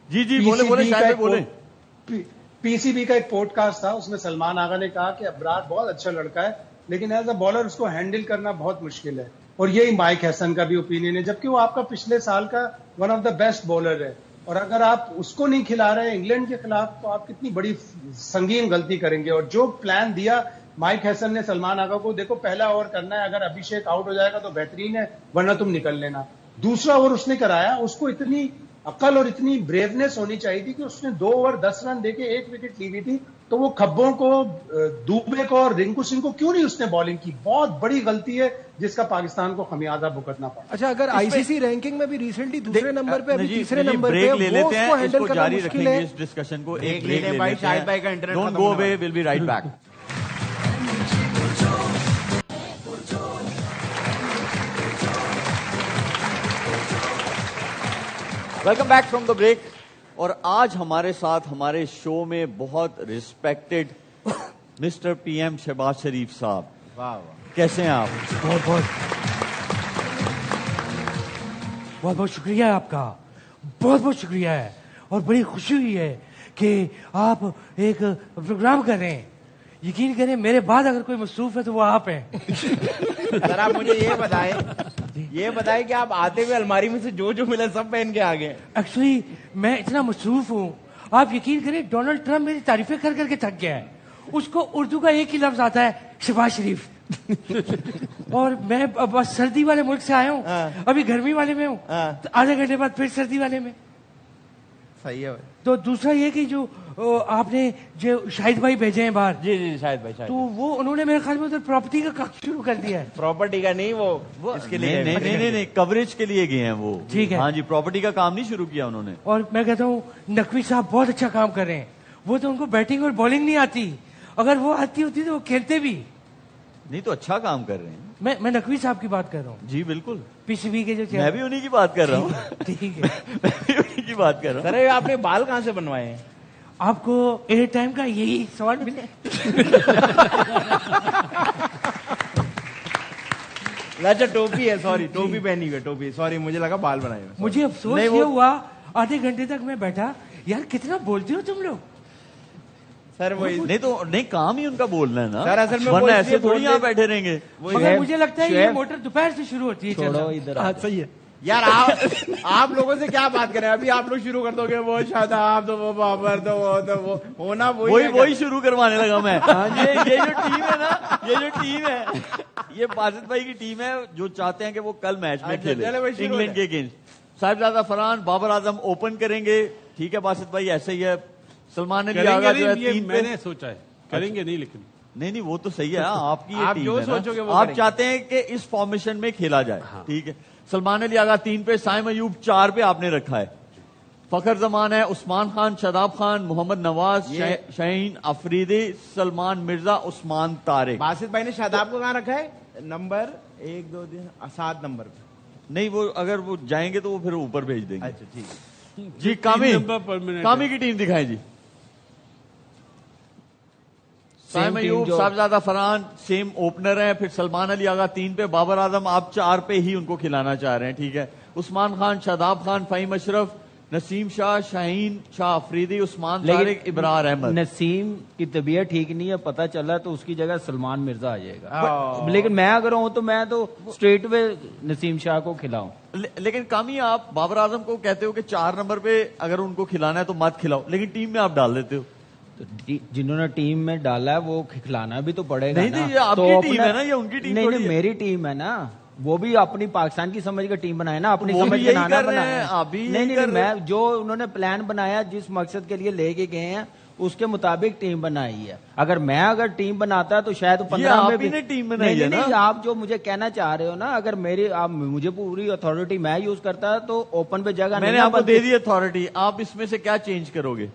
جی بولے شاہد بھائی بولے۔ پی سی بی کا ایک پوڈ کاسٹ تھا، اس میں سلمان آغا نے کہا کہ ابرار بہت اچھا لڑکا ہے لیکن ایز اے بالر اس کو ہینڈل کرنا بہت مشکل ہے، اور یہی مائک ہیسن کا بھی اوپینین ہے، جبکہ وہ آپ کا پچھلے سال کا one of the best bowler ہے، اور اگر آپ اس کو نہیں کھلا رہے انگلینڈ کے خلاف تو آپ کتنی بڑی سنگین غلطی کریں گے۔ اور جو پلان دیا مائک ہیسن نے سلمان آغا کو، دیکھو پہلا اوور کرنا ہے، اگر ابھیشیک آؤٹ ہو جائے گا تو بہترین ہے ورنہ تم نکل لینا۔ دوسرا اوور اس نے کرایا، اس کو اتنی عقل اور اتنی بریونیس ہونی چاہیے تھی کہ اس نے 2 اوور 10 رن دے کے 1 وکٹ لی ہوئی تھی، تو وہ کھبوں کو، دوبے کو اور رنکو سنگھ کو کیوں نہیں اس نے بالنگ کی؟ بہت بڑی غلطی ہے جس کا پاکستان کو خمیازہ بھگتنا پڑا۔ اچھا، اگر آئی سی سی رینکنگ میں بھی ریسنٹلی دوسرے نمبر پہ، ابھی تیسرے نمبر پہ، بریک لے وہ لیتے اس ہیں، کو اس ہینڈل کو کرنا جاری رکھیں مشکل گے ہے۔ اس ڈسکشن کو، ایک بریک بریک لے لے بھائی، لیتے شاہد بھائی کا ہیں، انٹرنیٹ ڈونٹ ختم گو ہونے اوے، والا will be right back. Welcome back from the break. اور آج ہمارے ساتھ ہمارے شو میں بہت respected mister P M Shehbaz Sharif صاحب، واہ واہ، کیسے ہیں آپ؟ بہت شکریہ آپ کا، بہت شکریہ ہے، اور بڑی خوشی ہوئی ہے کہ آپ ایک پروگرام کر رہے ہیں۔ یقین کریں میرے بعد اگر کوئی مصروف ہے تو وہ آپ ہیں۔ سر آپ مجھے یہ بتائیں کہ آپ آتے ہوئے الماری میں سے جو ملا سب پہن کے آگے؟ ایکچولی میں اتنا مصروف ہوں، آپ یقین کریں ڈونلڈ ٹرمپ میری تعریفیں کر کر کے تھک گیا ہے، اس کو اردو کا ایک ہی لفظ آتا ہے، شہباز شریف۔ اور میں بس سردی والے ملک سے آیا ہوں، ابھی گرمی والے میں ہوں، تو آدھے گھنٹے بعد پھر سردی والے میں۔ صحیح ہے بھائی۔ تو دوسرا یہ کہ جو آپ نے جو شاہد بھائی بھیجے ہیں باہر، جی شاہد بھائی، تو وہ انہوں نے میرے خیال میں ادھر پراپرٹی کا کام شروع کر دیا ہے۔ پراپرٹی کا نہیں، وہ اس کے لیے نہیں، کوریج کے لیے گئے ہیں وہ۔ ٹھیک ہے، ہاں جی، پراپرٹی کا کام نہیں شروع کیا انہوں نے۔ اور میں کہتا ہوں نقوی صاحب بہت اچھا کام کر رہے ہیں، وہ تو ان کو بیٹنگ اور بالنگ نہیں آتی، اگر وہ آتی ہوتی تو وہ کھیلتے بھی نہیں، تو اچھا کام کر رہے ہیں۔ میں نقوی صاحب کی بات کر رہا ہوں، جی بالکل، پی سی بی کے جو میں بھی انہی کی بات کر رہا ہوں۔ ٹھیک ہے، میں بھی انہی کی بات کر رہا ہوں۔ سر آپ نے بال کہاں سے بنوائے ہیں؟ آپ کو ایئر ٹائم کا یہی سوال ملے؟ اچھا ٹوپی ہے، سوری ٹوپی پہنی ہوئی، ٹوپی، سوری مجھے لگا بال بنائے ہوئے۔ مجھے افسوس یہ ہوا آدھے گھنٹے تک میں بیٹھا، یار کتنا بولتے ہو تم لوگ۔ سر وہ نہیں کام ہی ان کا بولنا ہے نا سر، اصل میں ورنہ وہ اس ایسے لیے تھوڑی یہاں بیٹھے رہیں گے۔ مگر مجھے لگتا ہے یہ موٹر دوپہر سے شروع ہوتی ہے چھوڑو چلنا۔ ادھر ہاں صحیح ہے۔ یار آپ لوگوں سے کیا بات کریں، ابھی آپ لوگ شروع کر دو گے، وہ شاداب تو وہ بابر تو وہ ہونا وہی شروع کروانے لگا میں۔ یہ جو ٹیم ہے نا، یہ جو ٹیم ہے، یہ باسط بھائی کی ٹیم ہے جو چاہتے ہیں کہ وہ کل میچ میں کھیلے انگلینڈ کے اگینسٹ۔ صاحبزادہ فرحان، بابر اعظم اوپن کریں گے، ٹھیک ہے باسط بھائی، ایسے ہی ہے۔ سلمان علی آغا جو ہے 3 میں نے سوچا ہے کریں گے نہیں، لیکن نہیں وہ تو صحیح ہے، آپ کی یہ ٹیم جو ہے نا، سوچو گے وہ آپ کریں گے۔ چاہتے ہیں کہ اس فارمیشن میں کھیلا جائے، ٹھیک ہے۔ سلمان علی آغا 3 پہ، سائم ایوب 4 پہ آپ نے رکھا ہے۔ فخر زمان ہے، عثمان خان، شاداب خان، محمد نواز، شاہین افریدی، سلمان مرزا، عثمان طارق۔ باسط بھائی نے شاداب کو کہاں رکھا ہے؟ نمبر 1 2 3 7 نمبر پہ۔ نہیں وہ اگر وہ جائیں گے تو وہ پھر اوپر بھیج دیں گے۔ اچھا ٹھیک ہے۔ جی کامی permanent کامی کی ٹیم دکھائیں جی۔ سائم ایوب، صاحبزادہ فرحان سیم اوپنر ہیں، پھر سلمان علی آغا 3 پہ، بابر اعظم آپ 4 پہ ہی ان کو کھلانا چاہ رہے ہیں، ٹھیک ہے۔ عثمان خان، شاداب خان، فہیم اشرف، نسیم شاہ، شاہین شاہ افریدی، عثمان طارق، ابرار احمد۔ نسیم کی طبیعت ٹھیک نہیں ہے، پتہ چلا تو اس کی جگہ سلمان مرزا آ جائے گا، لیکن میں اگر ہوں تو میں تو اسٹریٹ وے نسیم شاہ کو کھلاؤں۔ لیکن کامی آپ بابر اعظم کو کہتے ہو کہ 4 نمبر پہ اگر ان کو کھلانا ہے تو مت کھلاؤ، لیکن ٹیم میں آپ ڈال دیتے ہو۔ جنہوں نے ٹیم میں ڈالا ہے وہ کھلانا بھی تو پڑے گا۔ نہیں یہ آپ کی ٹیم ہے نا، یہ ان کی ٹیم نہیں تھوڑی ہے۔ میری ٹیم ہے نا، وہ بھی اپنی پاکستان کی سمجھ کر ٹیم بنائے نا، اپنی وہ بھی سمجھ کے یہی نانا کر رہے بنایا ہیں، ہے۔ آپ بھی یہی نہیں کر رہے ہیں۔ میں جو انہوں نے پلان بنایا جس مقصد کے لیے لے کے گئے ہیں اس کے مطابق ٹیم بنائی ہے۔ اگر ٹیم بناتا تو شاید 15 میں بھی ٹیم بنائی ہے نا۔ نہیں آپ جو مجھے کہنا چاہ رہے ہو نا، اگر آپ مجھے پوری اتھارٹی میں یوز کرتا تو اوپن پہ جگہ میں نے آپ کو دے دی اتھارٹی، آپ اس میں سے کیا چینج کرو گے؟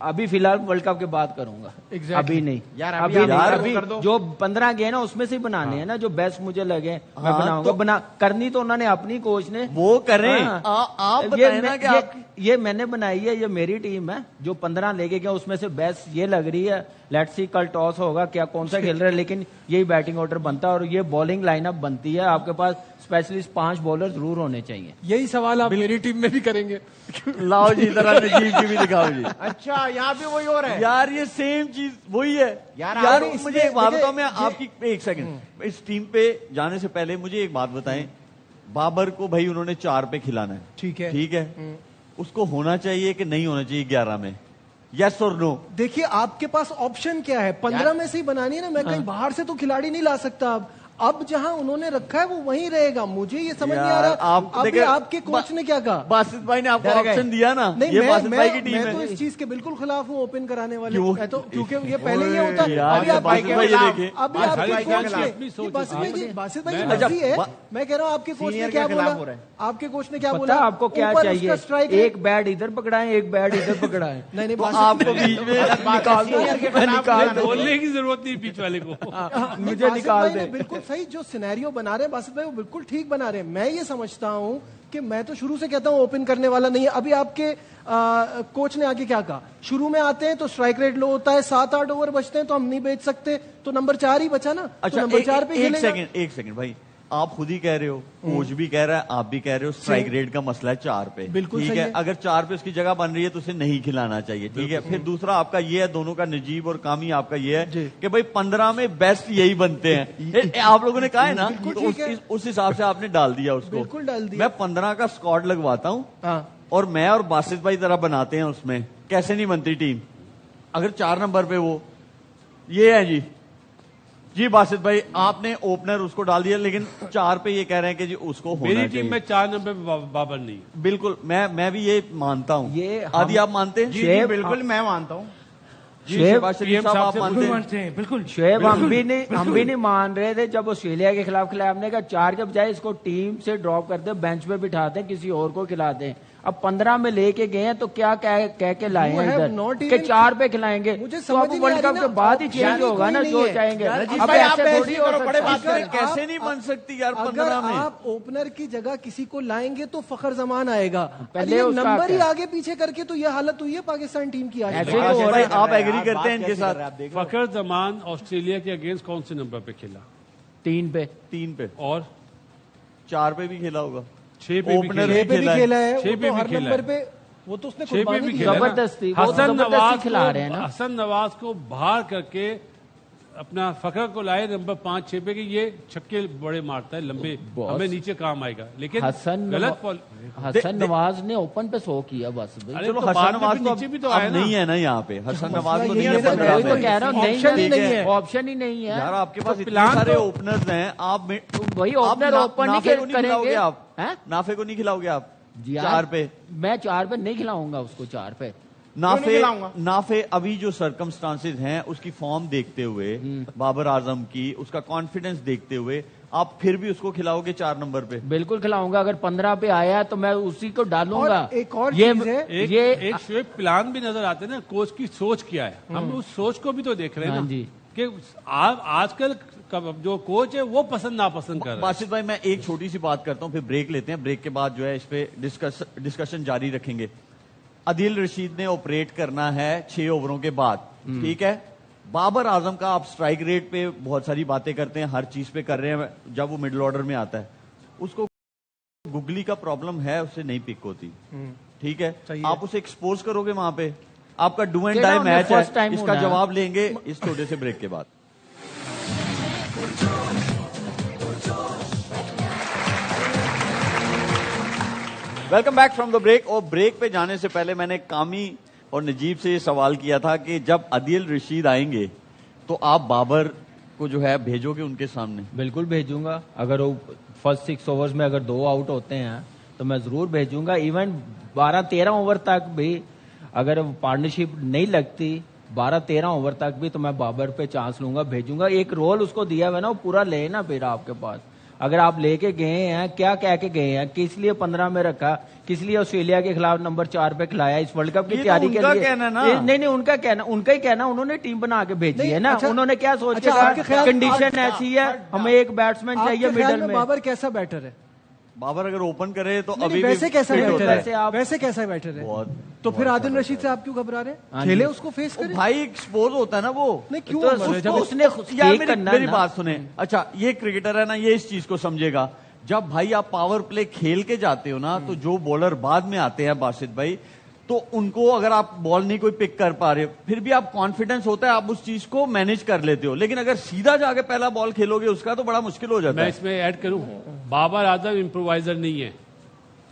ابھی فی الحال ورلڈ کپ کے بعد کروں گا. Exactly. ابھی نہیں یار ابھی ابھی نہیں. آپ ابھی کر دو. جو 15 گئے نا اس میں سے ہی بنانے ہیں نا, جو بیسٹ مجھے لگے میں بناؤں گا. کرنی تو انہوں نے اپنی کوچ نے وہ کریں. ہاں. آپ بتائیں نا کہ یہ میں نے بنائی ہے, یہ میری ٹیم ہے. جو 15 لے کے گیا اس میں سے بیسٹ یہ لگ رہی ہے. لیٹس سی کل ٹاس ہوگا کیا کون سا کھیل رہا ہے, لیکن یہی بیٹنگ آرڈر بنتا ہے اور یہ بالنگ لائن اپ بنتی ہے. آپ کے پاس اسپیشلسٹ 5 بالر ضرور ہونے چاہیے. یہی سوال آپ میری ٹیم میں بھی کریں گے. لاؤ جی ذرا نجیب کی بھی دکھاؤ جی. اچھا یہاں پہ وہی ہو رہا ہے یار یہ سیم چیز وہی ہے یار. مجھے ایک بات بتاؤ, میں آپ کی ایک سیکنڈ, اس ٹیم پہ جانے سے پہلے مجھے ایک بات بتائیں. بابر کو بھائی انہوں نے 4 پہ کھلانا ہے, ٹھیک ہے, ٹھیک ہے, اس کو ہونا چاہیے کہ نہیں ہونا چاہیے 11 میں, یس اور نو؟ دیکھیے آپ کے پاس آپشن کیا ہے, 15 میں سے ہی بنانی ہے نا. میں کہیں باہر سے تو کھلاڑی نہیں لا سکتا. اب جہاں انہوں نے رکھا ہے وہ وہیں رہے گا. مجھے یہ سمجھ نہیں آ رہا ابھی آپ کے کوچ نے کیا کہا. باسط بھائی نے آپ کو آپشن دیا نا, نہیں یہ باسط بھائی کی ٹیم میں تو ہے. اس چیز کے بالکل خلاف ہوں اوپن کرانے والے. کیوں؟ میں تو کیونکہ یہ پہلے یہ ہوتا ہے. یار ابھی آپ باسط بھائی یہ دیکھیں, ابھی آپ باسط کے بھائی کوچ کے خلاف نے سوچ باسط بھائی مرضی ہے. میں کہہ رہا ہوں آپ کے کوچ نے کیا بولا, آپ کے کوچ نے کیا بولا, پتا آپ کو کیا چاہیے, ایک بیٹ ادھر پکڑائیں ایک بیٹ ادھر پکڑائیں. نہیں تو آپ کو بیچ میں نکال دو. بولنے کی ضرورت نہیں بیچ والے کو. مجھے نکال دے. بالکل صحیح جو سینیریو بنا رہے ہیں باسط بھائی وہ بالکل ٹھیک بنا رہے ہیں. میں یہ سمجھتا ہوں کہ میں تو شروع سے کہتا ہوں اوپن کرنے والا نہیں ہے. ابھی آپ کے کوچ نے آگے کیا کہا, شروع میں آتے ہیں تو اسٹرائک ریٹ لو ہوتا ہے, 7-8 اوور بچتے ہیں تو ہم نہیں بیچ سکتے, تو نمبر 4 ہی بچا نا. اچھا نمبر 4 پہ ایک سیکنڈ بھائی, آپ خود ہی کہہ رہے ہو, کوچ بھی کہہ رہا ہے, آپ بھی کہہ رہے ہو اسٹرائک ریٹ کا مسئلہ ہے 4 پہ, بالکل ٹھیک ہے. اگر 4 پہ اس کی جگہ بن رہی ہے تو اسے نہیں کھلانا چاہیے, ٹھیک ہے. پھر دوسرا آپ کا یہ ہے, دونوں کا, نجیب اور کامی آپ کا یہ ہے کہ بھائی 15 میں بیسٹ یہی بنتے ہیں. آپ لوگوں نے کہا ہے نا, اس حساب سے آپ نے ڈال دیا اس کو. بالکل ڈال دیا. میں 15 کا اسکواڈ لگواتا ہوں اور میں اور باسط بھائی ذرا بناتے ہیں اس میں, کیسے نہیں بنتی ٹیم. اگر 4 نمبر پہ وہ یہ ہے جی باسط بھائی, آپ نے اوپنر اس کو ڈال دیا, لیکن 4 پہ یہ کہہ رہے ہیں کہ جی اس کو ہونا میری چاہیے. ٹیم میں 4 نمبر پہ بابر نہیں. بالکل, میں بھی یہ مانتا ہوں. یہ آدھی آپ مانتے ہیں؟ جی بالکل میں مانتا ہوں. شہباز شریف صاحب آپ بالکل مانتے ہیں؟ مانتے ہیں بالکل. شعیب ہم بھی نہیں مان رہے تھے جب آسٹریلیا کے خلاف کھلایا. ہم نے کہا 4 کے بجائے اس کو ٹیم سے ڈراپ کرتے, بینچ پہ بٹھاتے, کسی اور کو کھلاتے ہیں. اب 15 میں لے کے گئے ہیں تو کیا کہہ کے لائے ہیں ادھر کہ 4 پہ کھلائیں گے. تو اب ورلڈ کپ کے بعد ہی چینج ہوگا نا جو چاہیں گے. اب ایسے تھوڑی ہو سکتا ہے. کیسے نہیں بن سکتی یار اگر 15 میں؟ آپ اوپنر کی جگہ کسی کو لائیں گے تو فخر زمان آئے گا. پہلے اس کا نمبر ہی آگے پیچھے کر کے تو یہ حالت ہوئی ہے پاکستان ٹیم کی. ایسے تو ہو رہا بھائی ہے. آپ ایگری کرتے ہیں ان کے ساتھ؟ فخر زمان آسٹریلیا کے اگینسٹ کون سے نمبر پہ کھیلا؟ 3 پہ 3 پہ اور 4 پہ بھی کھیلا ہوگا, 6 پہ بھی Opener کھیلا. پہ بھی کھیلا ہے, چھ وہ پہ تو بھی ہر کھیلا نمبر ہے. پہ وہ تو اس نے 6 پہ قربانی بھی دی. کھیلا نا. زبردستی وہ حسن زبردستی کھلا رہے ہیں نا. حسن نواز کو باہر کر کے اپنا فخر کو لائے نمبر 5-6 پہ کہ یہ چھکے بڑے مارتا ہے لمبے, ہمیں نیچے کام آئے گا. لیکن حسن نواز نے اوپن پہ 100 کیا بس. چلو حسن نواز تو اب نہیں ہے نا یہاں پہ, حسن نواز کو نہیں ہے 15 وہی تو میں. کہہ رہا ہوں, نہیں ہے, آپشن ہی نہیں ہے. یار آپ کے پاس اتنے سارے اوپنرز ہیں, آپ وہی اوپنر اوپن نہیں کریں گے. آپ نافے کو نہیں کھلاؤ گے آپ 4 پہ؟ میں 4 پہ نہیں کھلاؤں گا اس کو. 4 پہ نافے ابھی جو سرکمسٹانسز ہیں اس کی فارم دیکھتے ہوئے, بابر اعظم کی اس کا کانفیڈنس دیکھتے ہوئے, آپ پھر بھی اس کو کھلاؤ گے 4 نمبر پہ؟ بالکل کھلاؤں گا. اگر 15 پہ آیا تو میں اسی کو ڈالوں گا. ایک اور چیز ہے, ایک شعیب پلان بھی نظر آتے ہیں نا, کوچ کی سوچ کیا ہے, ہم اس سوچ کو بھی تو دیکھ رہے ہیں نا کہ آج کل جو کوچ ہے وہ پسند ناپسند کر رہا ہے. باسط بھائی میں ایک چھوٹی سی بات کرتا ہوں, پھر بریک لیتے ہیں, بریک کے بعد جو ہے اس پہ ڈسکشن جاری رکھیں گے. عدیل رشید نے آپریٹ کرنا ہے 6 اووروں کے بعد, ٹھیک ہے. بابر اعظم کا آپ سٹرائک ریٹ پہ بہت ساری باتیں کرتے ہیں, ہر چیز پہ کر رہے ہیں, جب وہ مڈل آرڈر میں آتا ہے اس کو گگلی کا پرابلم ہے, اس سے نہیں پک ہوتی, ٹھیک ہے. آپ اسے ایکسپوز کرو گے وہاں پہ, آپ کا ڈو اینڈ ڈائی میچ ہے, اس کا جواب لیں گے اس چھوٹے سے بریک کے بعد. Welcome back from the break. اور بریک پہ جانے سے پہلے میں نے کامی اور نجیب سے یہ سوال کیا تھا کہ جب عدیل رشید آئیں گے تو آپ بابر کو جو ہے بھیجو گے ان کے سامنے؟ بالکل بھیجوں گا. اگر وہ فرسٹ 6 اوورز میں اگر 2 آؤٹ ہوتے ہیں تو میں ضرور بھیجوں گا. ایون 12-13 اوور تک بھی اگر پارٹنرشپ نہیں لگتی, 12-13 اوور تک بھی, تو میں بابر پہ چانس لوں گا, بھیجوں گا. ایک رول اس کو دیا ہوا ہے نا, وہ پورا لے نا پھر آپ کے پاس. اگر آپ لے کے گئے ہیں کیا کہہ کے گئے ہیں, کس لیے 15 میں رکھا, کس لیے آسٹریلیا کے خلاف نمبر 4 پہ کھلایا اس ورلڈ کپ کی تیاری کے لیے؟ نہیں ان کا ہی کہنا, انہوں نے ٹیم بنا کے بھیجی ہے نا, انہوں نے کیا سوچ کے کنڈیشن ایسی ہے ہمیں ایک بیٹسمین چاہیے مڈل میں. بابر کیسا بیٹر ہے؟ بابر اگر اوپن کرے تو ابھی ویسے کیسا بیٹر ویسے ہے, آپ- ویسے کیسا بیٹر ہے؟ تو پھر عادل رشید سے آپ کیوں گھبرا رہے ہیں؟ کھیلے اس کو فیس کریں. بھائی ایکسپوز ہوتا ہے نا وہ. نہیں کیوں تو عمر ہے؟ جب اس نے یار fake کرنا میری نا. بات سنیں. اچھا یہ کرکٹر ہے نا, یہ اس چیز کو سمجھے گا, جب بھائی آپ پاور پلے کھیل کے جاتے ہو نا, تو جو بولر بعد میں آتے ہیں باسط بھائی, تو ان کو اگر آپ بال نہیں کوئی پک کر پا رہے, پھر بھی آپ کانفیڈنس ہوتا ہے, آپ اس چیز کو مینج کر لیتے ہو. لیکن اگر سیدھا جا کے پہلا بال کھیلو گے اس کا, تو بڑا مشکل ہو جاتا میں ہے. اس میں ایڈ کروں, بابر اعظم امپرووائزر نہیں ہے,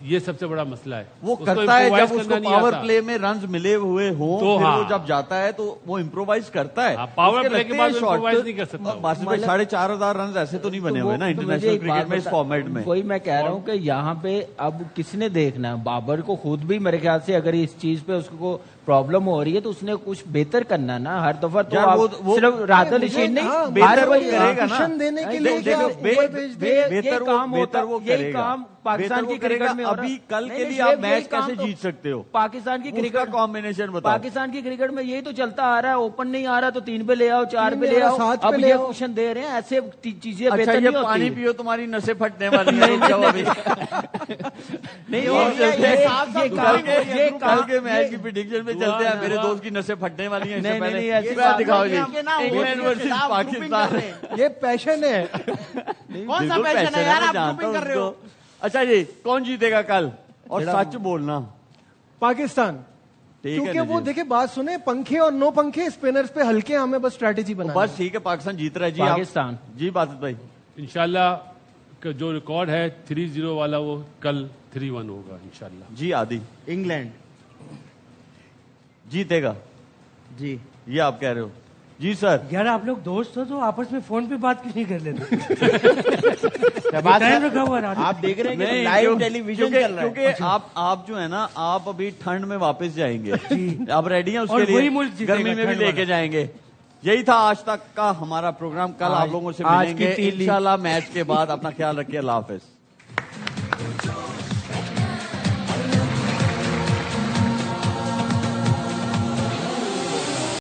یہ سب سے بڑا مسئلہ ہے. وہ اس کو کرتا ہے improvise جب اس کرنا کو نہیں پاور آتا. پلے میں رنز ملے ہوئے ہوں, تو پھر ہاں. وہ جب جاتا ہے تو وہ امپرووائز کرتا ہے. ہاں, power اس کے play کے لگتے بعد ہیں وہ improvise shots. نہیں کر سکتا وہ. باسط بھائی 4,500 رنز ایسے تو نہیں بنے ہوئے نا تو مجھے انٹرنیشنل ایک بات کرکٹ میں اس بتا- فارمیٹ میں. وہی میں کہہ رہا ہوں کہ یہاں پہ اب کس نے دیکھنا ہے, بابر کو خود بھی میرے خیال سے اگر اس چیز پہ اس کو پرابلم ہو رہی ہے تو اس نے کچھ بہتر کرنا نا. ہر دفعہ تو یار آپ وہ- صرف رادل رشید نہیں, ہاں, بہتر ہر وہ کوئی کرے گا نا. آپشن دینے کے نہیں, لیے دیکھو, کیا اوپر بھیج دیں؟ بہتر وہ یہی کرے گا. کام پاکستان بہتر کی وہ کرے گا. کرکٹ میں ہو رہا ہے. ابھی کل نہیں, کے نہیں, لیے آپ یہی میچ کام کیسے تو جیت سکتے ہو؟ پاکستان کی اس کا کرکٹ کمبینیشن بتاؤ. پاکستان کی کرکٹ میں یہی تو چلتا آ رہا ہے, اوپن نہیں آ رہا تو 3 پہ لے آؤ, 4 پہ پہ لے آؤ, 7 پہ اب لے یہ آؤ. کوشن دے رہے ہیں, ایسے چیزیں اچھا بہتر یہ نہیں پانی ہوتی. پیو تمہاری نسیں پھٹنے والی ہیں. رک جاؤ ابھی. نہیں اور چلتے ہیں. یہ کل کے میچ کی پریڈکشن میں چلتے ہیں. میرے دوست کی نسیں پھٹنے والی ہیں. اس سے پہلے دکھاؤ جی, انگلینڈ ورسز پاکستان. یہ پیشن ہے. کون سا بالکل پیشن ہے ہے, یار, میں آپ جانتا grouping ہوں کر رہے ہو. اس کو. اچھا جی, کون جیتے گا کل, اور سچ بولنا. پاکستان. ٹھیک ہے کیونکہ نا وہ جی. دیکھیں بات سنیں, پنکھے اور نو پنکھے اسپنرز پہ ہلکے, ہمیں بس اسٹریٹجی بنا. بس ٹھیک ہے, پاکستان جیت رہا ہے. جی آپ- پاکستان. جی باسط بھائی. انشاءاللہ کا جو ریکارڈ ہے 3-0 والا وہ کل 3-1 ہوگا انشاءاللہ. جی عادی انگلینڈ جیتے گا, جی. یہ آپ کہہ رہے ہو. جی سر. یار آپ لوگ دوست ہو تو آپس میں فون پہ بات کیوں نہیں کر لیتے؟ شہباز ٹائم صاحب، رکھا ہوا ہے. آپ دیکھ رہے ہیں کہ نہیں, لائیو کیوں- ٹیلی ویژن کیونکہ- چل رہا ہے. کیونکہ آپ جو ہے نا, آپ ابھی ٹھنڈ میں واپس جائیں گے. آپ ریڈی ہیں اس اور کے وہی لیے, ملک جیتے گا گرمی میں بھی ٹھنڈ لے والا. کے جائیں گے. یہی تھا آج تک کا ہمارا پروگرام. کل آپ لوگوں سے آج ملیں کی گے تین لیگ. انشاءاللہ میچ کے بعد. اپنا خیال رکھیے, اللہ حافظ.